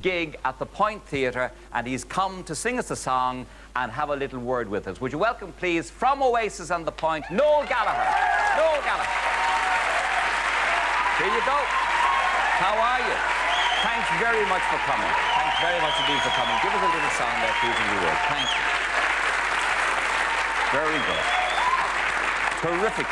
gig at the Point Theatre, and he's come to sing us a song and have a little word with us. Would you welcome, please, from Oasis and the Point, Noel Gallagher. Noel Gallagher. Here you go. How are you? Thanks very much for coming. Thanks very much indeed for coming. Give us a little song there, please, if you would. Thank you. Very good. Terrific.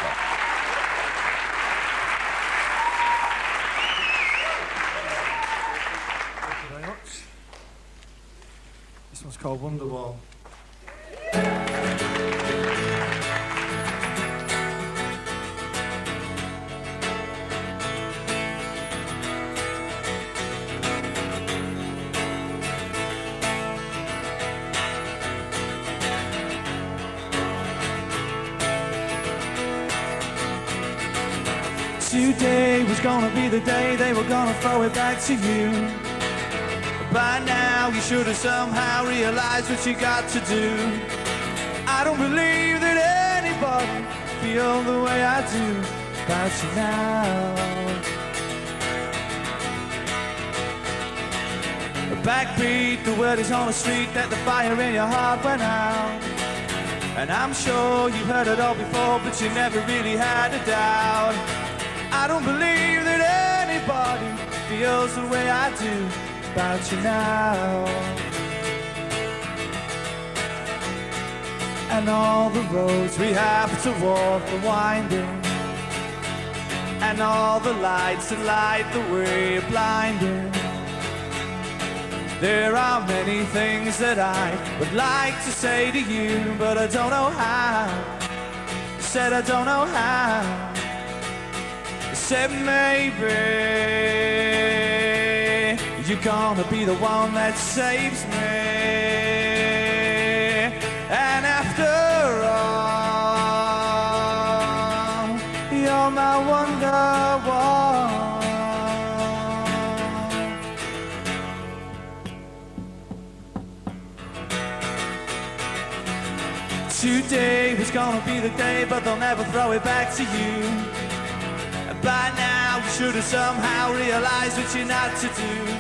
This one's called Wonderwall. 'Today was gonna be the day they were gonna throw it back to you. By now you should have somehow realized what you got to do. I don't believe that anybody feels the way I do about you now. A backbeat, the word is on the street that the fire in your heart went out. And I'm sure you've heard it all before, but you never really had a doubt. I don't believe that anybody feels the way I do about you now. And all the roads we have to walk are winding, and all the lights that light the way are blinding. There are many things that I would like to say to you, but I don't know how. Said I don't know how. Said maybe you're gonna be the one that saves me. And after all, you're my Wonderwall. Today was gonna be the day, but they'll never throw it back to you. By now you should have somehow realized what you're not to do.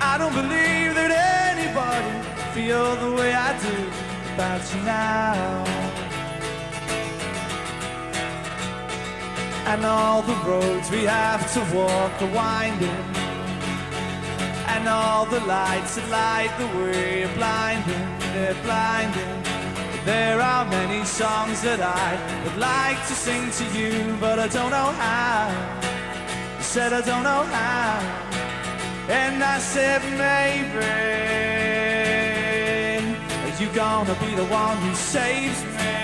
I don't believe that anybody feels the way I do about you now. And all the roads we have to walk are winding, and all the lights that light the way are blinding, they're blinding. There are many songs that I would like to sing to you, but I don't know how. I said I don't know how. And I said maybe you're gonna be the one who saves me.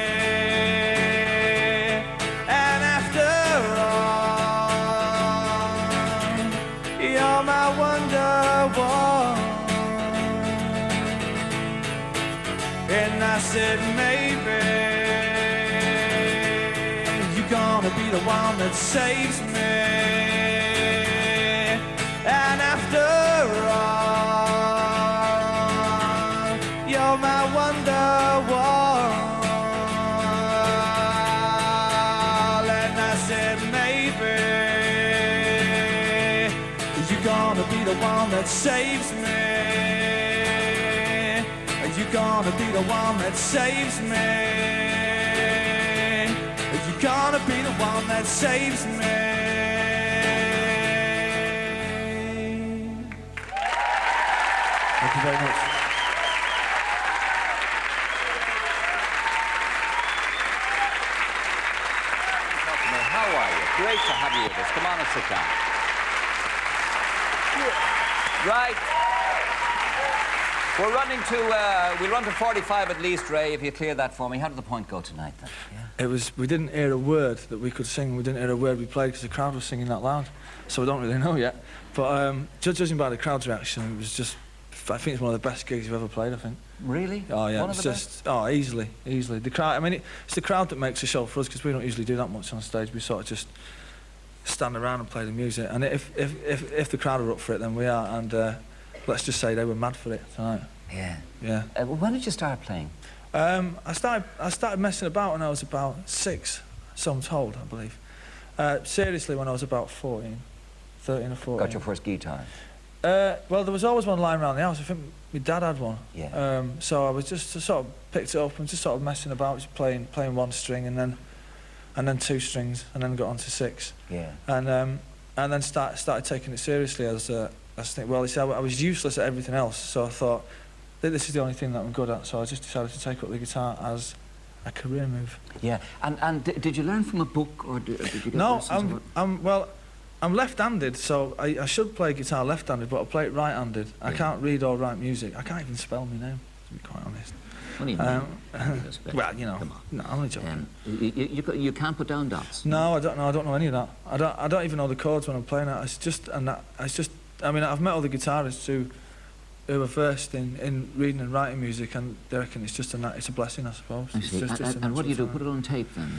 And after all, you're my Wonderwall. And I said maybe you're gonna be the one that saves me. And after all, you're my Wonderwall. And I said maybe you're gonna be the one that saves me. You're gonna be the one that saves me. You're gonna be the one that saves me. Thank you very much. How are you? Great to have you with us. Come on and sit down. Right. We're running to, we'll run to 45 at least, Ray, if you clear that for me. How did the Point go tonight, then? Yeah. It was, we didn't hear a word that we could sing. We didn't hear a word we played because the crowd was singing that loud. So we don't really know yet. But judging by the crowd's reaction, it was just, I think it's one of the best gigs you've ever played, I think. Really? Oh, yeah. One it's of the just, best? oh, easily. The crowd, I mean, it's the crowd that makes the show for us, because we don't usually do that much on stage. We sort of just stand around and play the music. And if the crowd are up for it, then we are. And let's just say they were mad for it tonight. Yeah. Yeah. When did you start playing? I started messing about when I was about 6, so I'm told, I believe. Seriously, when I was about 13 or 14. Got your first guitar? Well, there was always one lying around the house. I think my dad had one. Yeah. So I was just sort of picked it up and just sort of messing about, just playing one string and then two strings, and then got on to six. Yeah. And then started taking it seriously as I think. Well, you see, I was useless at everything else, so I thought this is the only thing that I'm good at. So I just decided to take up the guitar as a career move. Yeah. And did you learn from a book, or did you get lessons? No, I'm left-handed, so I should play guitar left-handed, but I play it right-handed. Yeah. I can't read or write music. I can't even spell my name, to be quite honest. What do you mean? Well, you know, come on. No, I'm only joking. You can't put down dots. No, I don't know. I don't know any of that. I don't even know the chords when I'm playing it. It's just. I mean, I've met other guitarists who are versed in reading and writing music, and they reckon it's a blessing, I suppose. I see. And what do you do? Put it on tape then?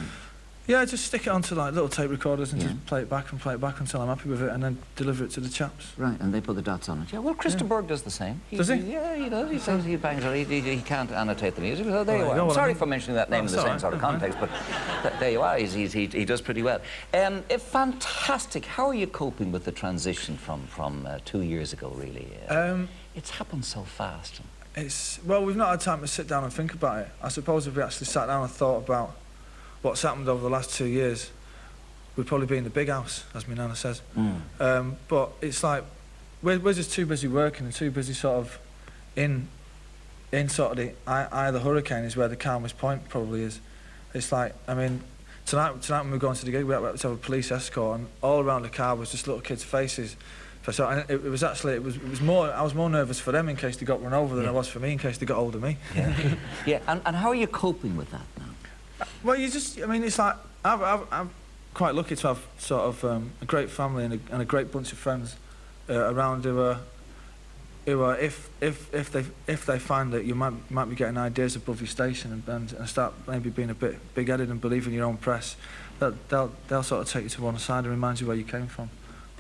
Yeah, just stick it onto like little tape recorders and just play it back until I'm happy with it, and then deliver it to the chaps. Right, and they put the dots on it. Yeah, well, Christa Berg does the same. Does he? Yeah, he does. He says he bangs it. He can't annotate the music. So there you are. I'm sorry for mentioning that name in the same sort of context, but there you are. He does pretty well. Fantastic. How are you coping with the transition from 2 years ago, really? It's happened so fast. Well, we've not had time to sit down and think about it. I suppose if we actually sat down and thought about what's happened over the last 2 years, we'd probably be in the big house, as my nana says. But it's like we're just too busy working and too busy sort of in sort of the eye of the hurricane is where the calmest point probably is. It's like, I mean, tonight when we were going to the gig, we had to have a police escort, and all around the car was just little kids' faces. So it was more. I was more nervous for them in case they got run over than I was for me in case they got hold of me. Yeah. Yeah. And how are you coping with that now? Well, I mean, it's like, I'm quite lucky to have sort of a great family and a great bunch of friends around who are if they find that you might be getting ideas above your station and start maybe being a bit big-headed and believing your own press, they'll sort of take you to one side and remind you where you came from.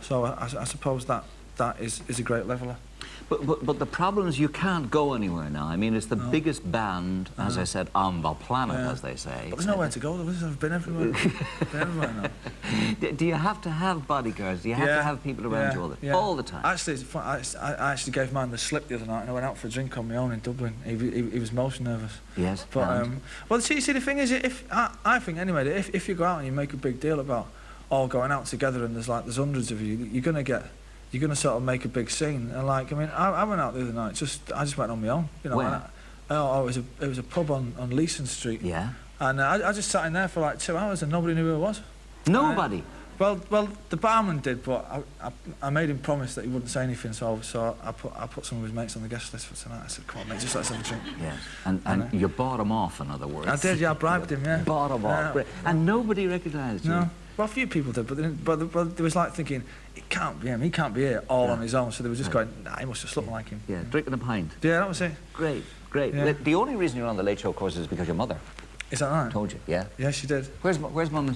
So I suppose that is a great leveller. But the problem is you can't go anywhere now. I mean, it's the biggest band, as I said, on the planet, as they say. But there's nowhere to go. I've been everywhere. Been everywhere now. Do you have to have bodyguards? Do you have to have people around you all the time? Actually, it's fun. I actually gave mine the slip the other night, and I went out for a drink on my own in Dublin. He was most nervous. Yes. But well, see, the thing is, I think anyway, if you go out and you make a big deal about all going out together, and there's hundreds of you, you're gonna sort of make a big scene. And like, I mean, I went out the other night. I just went on my own. You know. Where? It was a pub on Leeson Street. Yeah. And I just sat in there for like 2 hours, and nobody knew who it was. Nobody. Well, the barman did, but I made him promise that he wouldn't say anything. So I put some of his mates on the guest list for tonight. I said, "Come on, mate, just let's have a drink." Yes. And you bought him off, in other words. I did. Yeah, I bribed him. Yeah. Bought him off. And nobody recognised you. No. Well, a few people did, but there was like thinking, it can't be him. He can't be here all on his own. So they were just going, nah, he must just look like him. Yeah, drinking a pint. Yeah, that was it. Great, great. Yeah. The only reason you're on the Late Show, of course, is because your mother Is that right? told you. Yeah. Yeah, she did. Where's Mum?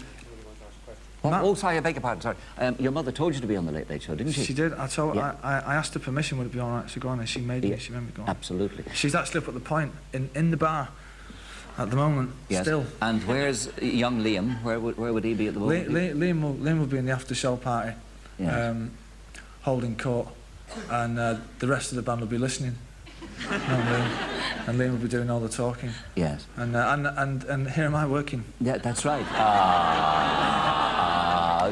Oh, sorry, I beg your pardon. Sorry. Your mother told you to be on the Late Show, didn't she? She did. I asked her permission. Would it be all right to go on? And she made me. She made me go on. Absolutely. She's actually up at the point in the bar at the moment. Yes. Still. And where's young Liam? Where would he be at the moment? Liam will be in the after show party, holding court, and the rest of the band will be listening. And Liam will be doing all the talking. Yes. And here am I working. Yeah, that's right.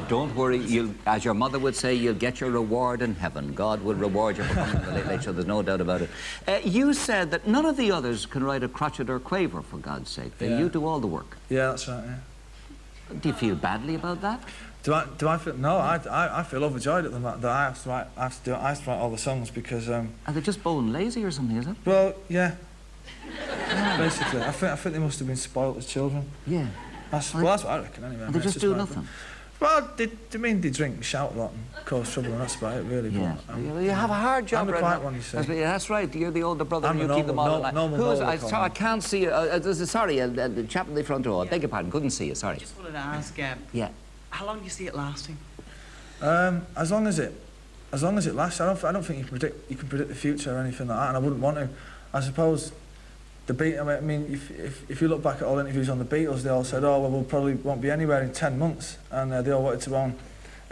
Don't worry, as your mother would say, you'll get your reward in heaven. God will reward you for coming on the Late Late Show, there's no doubt about it. You said that none of the others can write a crotchet or quaver, for God's sake. You do all the work. Yeah, that's right, yeah. Do you feel badly about that? Do I feel... No, I feel overjoyed at the fact that I have to write all the songs because... Are they just bone lazy or something, is it? Well, yeah. Basically. I think they must have been spoilt as children. Yeah. That's what I reckon, anyway. And they just do nothing? Well, they drink and shout a lot and cause trouble, and that's about it, really. Yeah. But, you have a hard job. I'm the quiet one, you see. That's right. You're the older brother, and you keep them all in line. I can't see you. Sorry, the chap in the front row. I beg your pardon. Couldn't see you. Sorry. I just wanted to ask. How long do you see it lasting? As long as it lasts. I don't think you can predict the future or anything like that, and I wouldn't want to. I suppose. I mean, if you look back at all interviews on the Beatles, they all said, "Oh, well, we'll probably won't be anywhere in 10 months," and they all wanted to own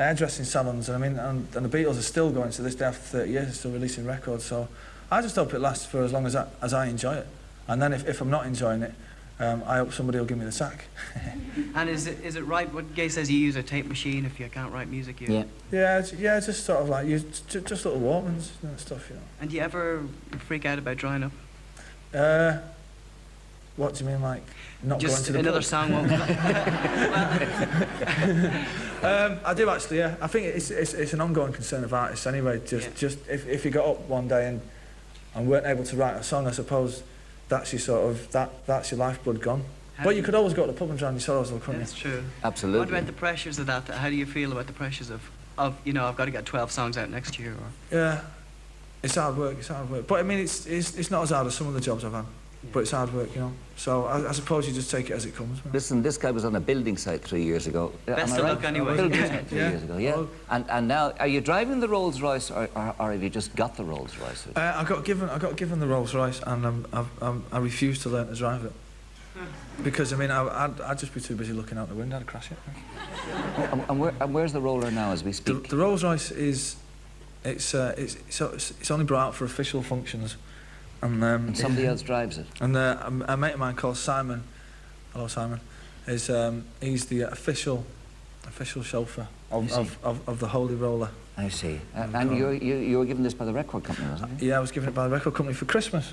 hairdressing salons, and I mean, and the Beatles are still going to this day after 30 years, they're still releasing records. So I just hope it lasts for as long as I enjoy it. And then if I'm not enjoying it, I hope somebody will give me the sack. And is it right what Gay says, you use a tape machine if you can't write music? Yeah, just sort of like use just little Walkmans and stuff, you know. And do you ever freak out about drying up? What do you mean, like not just going to the another pub? song won't I do actually, yeah. I think it's an ongoing concern of artists anyway. Just if you got up one day and weren't able to write a song, I suppose that's your sort of that's your lifeblood gone. But you could always go to the pub and drown your sorrows, couldn't you? That's true. Absolutely. What about the pressures of that? How do you feel about the pressures of you know, I've got to get 12 songs out next year? Or... Yeah, it's hard work. It's hard work. But I mean, it's not as hard as some of the jobs I've had. Yeah. But it's hard work, you know. So I suppose you just take it as it comes. Listen, this guy was on a building site 3 years ago. Best of luck anyway. Building site 3 years ago, yeah. And now, are you driving the Rolls Royce, or have you just got the Rolls Royce? I got given the Rolls Royce, and I refused to learn to drive it. Because I mean, I'd just be too busy looking out the window. I'd crash it. And where's the roller now as we speak? The Rolls Royce is, it's only brought out for official functions. And somebody else drives it. And a mate of mine called Simon, hello Simon, is he's the official chauffeur of the Holy Roller. I see. And you were given this by the record company, wasn't it? Yeah, I was given it by the record company for Christmas.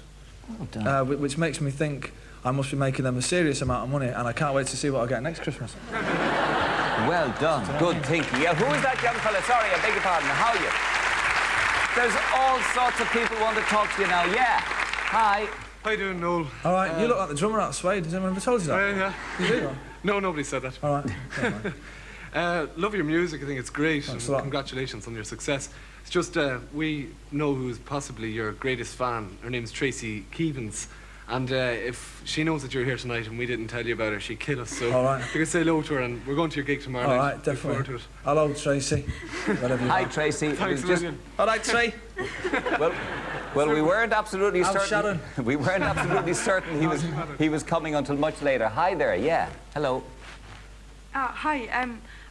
Oh, damn. Which makes me think I must be making them a serious amount of money, and I can't wait to see what I get next Christmas. Well done. Good thinking. Yeah, who is that young fella? Sorry, I beg your pardon. How are you? There's all sorts of people want to talk to you now. Yeah. Hi. How you doing, Noel? All right, you look like the drummer out of Suede. Has anyone ever told you that? Yeah. You do? No, nobody said that. All right. Love your music. I think it's great. Thanks and a lot. congratulations on your success. It's just we know who's possibly your greatest fan. Her name's Tracy Keevans. And if she knows that you're here tonight and we didn't tell you about her, she'd kill us. So all right. you can say hello to her, and we're going to your gig tomorrow night. All right, definitely. Look forward to it. Hello, Tracy. Hi, Tracy. Thanks a million. All right, Trey. Well, we weren't absolutely certain. Sharon. We weren't absolutely certain he was coming until much later. Hi there. Yeah. Hello. Hi.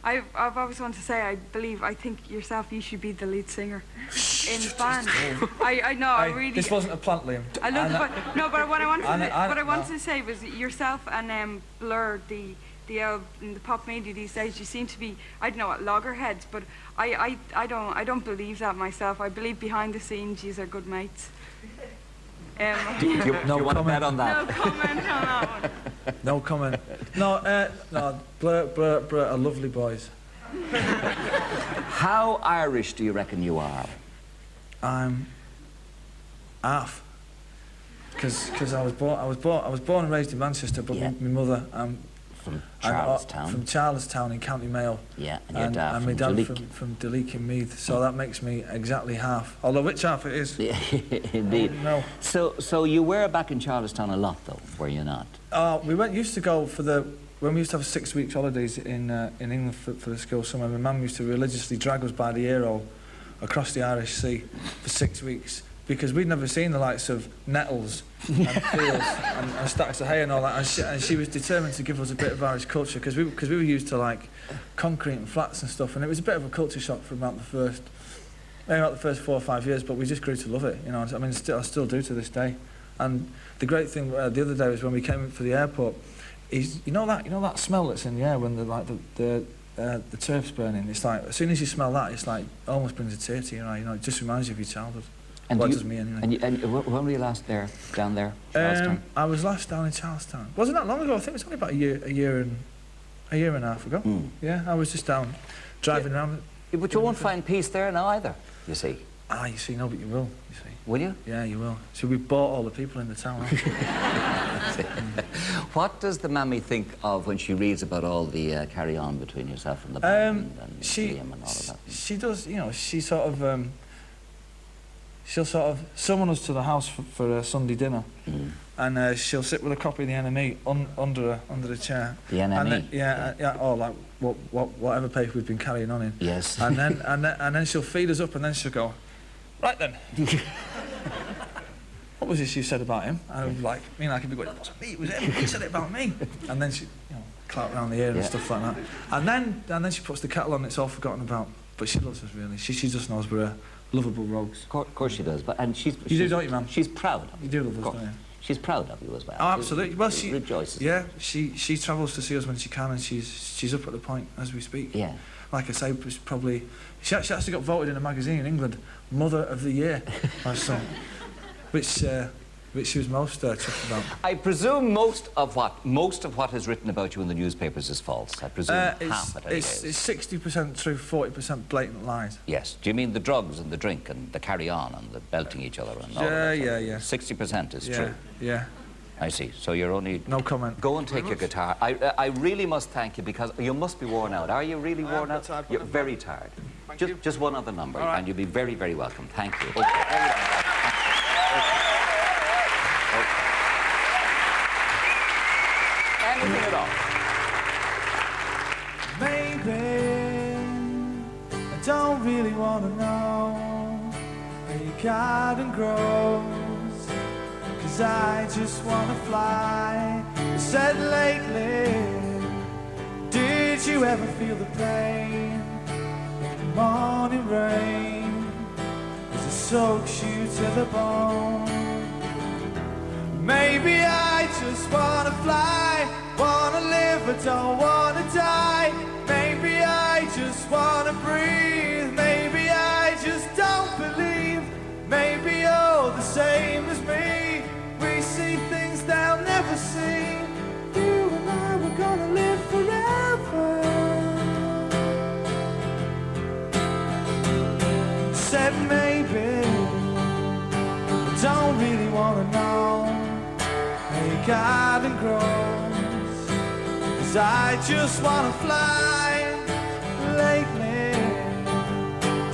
I've always wanted to say I think yourself you should be the lead singer in the band. I know. I really. This wasn't a plant, Liam. I love the no, but what I wanted to say was yourself and Blur, in the pop media these days, you seem to be, I don't know what, loggerheads, but I don't believe that myself. I believe behind the scenes yous are good mates. Do you want to bet on that? No comment on that one. No comment. No, Blur are lovely boys. How Irish do you reckon you are? I'm half. Because I was born and raised in Manchester, but my mother from Charlestown. From Charlestown in County Mayo. Yeah, and your dad my dad Duleek. from Duleek in Meath. So that makes me exactly half. Although which half it is? Yeah, indeed. No. So you were back in Charlestown a lot, though, were you not? We used to go when we used to have 6 weeks holidays in England for the school summer. My mum used to religiously drag us by the ear all across the Irish Sea for 6 weeks, because we'd never seen the likes of nettles and fields and stacks of hay and all that, and she was determined to give us a bit of Irish culture, because we were used to like concrete and flats and stuff, and it was a bit of a culture shock for about the first 4 or 5 years, but we just grew to love it, you know. I mean, I still do to this day. And the great thing the other day was when we came in for the airport, is you know that smell that's in the air when the turf's burning. It's like as soon as you smell that, it's like almost brings a tear to your eye. You know, it just reminds you of your childhood. And well, it does me anyway. And when were you last down there? Charlestown? I was last down in Charlestown. Wasn't that long ago? I think it was only about a year and a half ago. Mm. Yeah, I was just down driving around. Yeah, but you won't find peace there now either, you see. You see, no, but you will, you see. Will you? Yeah, you will. So we bought all the people in the town. What does the mammy think of when she reads about all the carry-on between yourself and the band and Liam and all of that? She does, you know, she sort of, she'll sort of summon us to the house for a Sunday dinner, and she'll sit with a copy of the NME under the chair. The NME? Yeah, or like whatever paper we've been carrying on in. Yes. And then she'll feed us up, and then she'll go, right then. What was this you said about him? And I was like, I could be going, it wasn't me, it was him, he said it about me. And then she, you know, clout around the ear and stuff like that. And then she puts the kettle on, it's all forgotten about. But she loves us, really. She just knows we're lovable rogues. Of course she does. But you do, don't you, man? She's proud of you. You do love us, don't you? She's proud of you as well. Oh, absolutely. Well, she rejoices. Yeah, she travels to see us when she can, and she's up at the point as we speak. Yeah. Like I say, it's probably she actually got voted in a magazine in England, Mother of the Year, or something, which she was most chuffed about. I presume most of what is written about you in the newspapers is false. I presume half of it it's 60% true, 40% blatant lies. Yes. Do you mean the drugs and the drink and the carry on and the belting each other and all of that? Yeah. 60% is true. Yeah. I see. So you're only... No comment. Go and take your guitar. I really must thank you because you must be worn out. Are you really worn out? You're very tired. Just one other number, and you'll be very, very welcome. Thank you. Okay. Anything at all? Maybe I don't really want to know how your garden grows, 'cause I just want to fly. You said lately, did you ever feel the pain in the morning rain as it soaks you to the bone? Maybe I just wanna fly, wanna live but don't wanna die. Maybe I just wanna breathe, maybe I just don't believe. Maybe you're the same as me, we see things they'll never see. You and I were gonna live forever. Said maybe, I don't really wanna know your garden grows, 'cause I just wanna fly. Lately,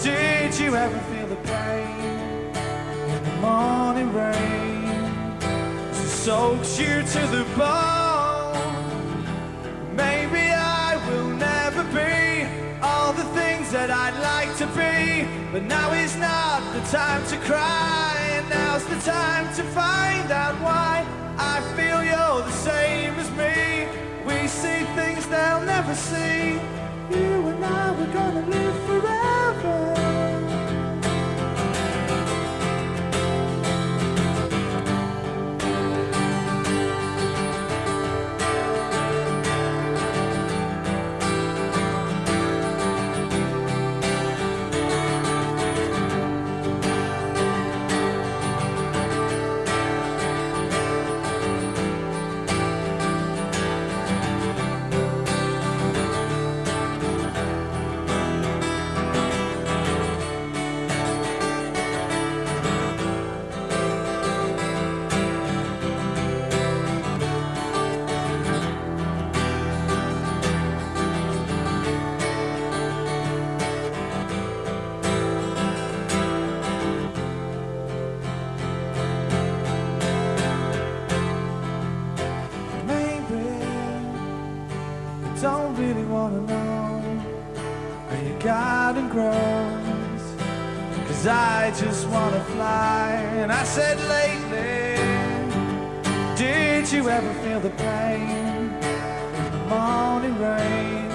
did you ever feel the pain in the morning rain as it soaks you to the bone? Maybe I will never be all the things that I'd like to be, but now is not the time to cry, and now's the time to find out why. I feel you're the same as me, we see things they'll never see. You and I were gonna live forever. Don't really wanna know how your garden grows, 'cause I just wanna fly. And I said lately, did you ever feel the pain in the morning rain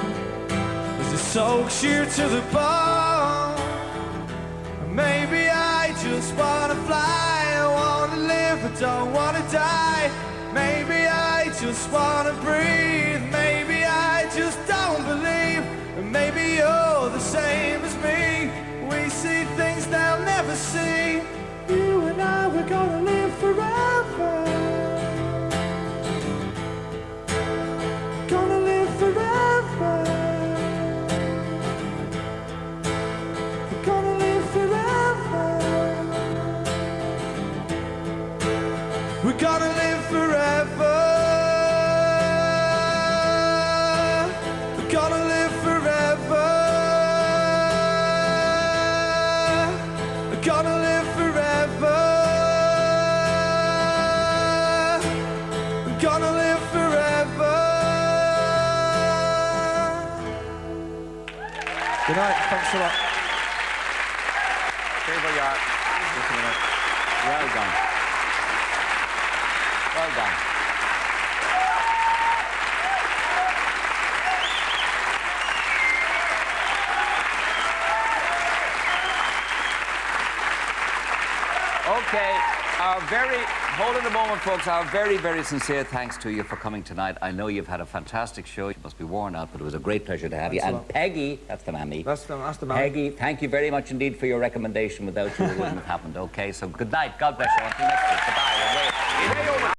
as it soaks you to the bone? Maybe I just wanna fly, I wanna live but don't wanna die. Maybe I just wanna breathe, maybe I just don't believe. And maybe you're the same as me, we see things they'll never see. You and I, we're gonna live forever. Gonna live forever. We're gonna live forever. We're gonna live forever. We're gonna live forever. We're gonna live forever. We're gonna live forever. Good night. Thanks a lot. Here we are. Just a minute. Well done. Well done. Hold on a moment, folks. Our very, very sincere thanks to you for coming tonight. I know you've had a fantastic show. You must be worn out, but it was a great pleasure to have you. And Peggy, that's the mammy. That's the mammy. Peggy, thank you very much indeed for your recommendation. Without you, it wouldn't have happened. Okay, so good night. God bless you. Until next week. Goodbye.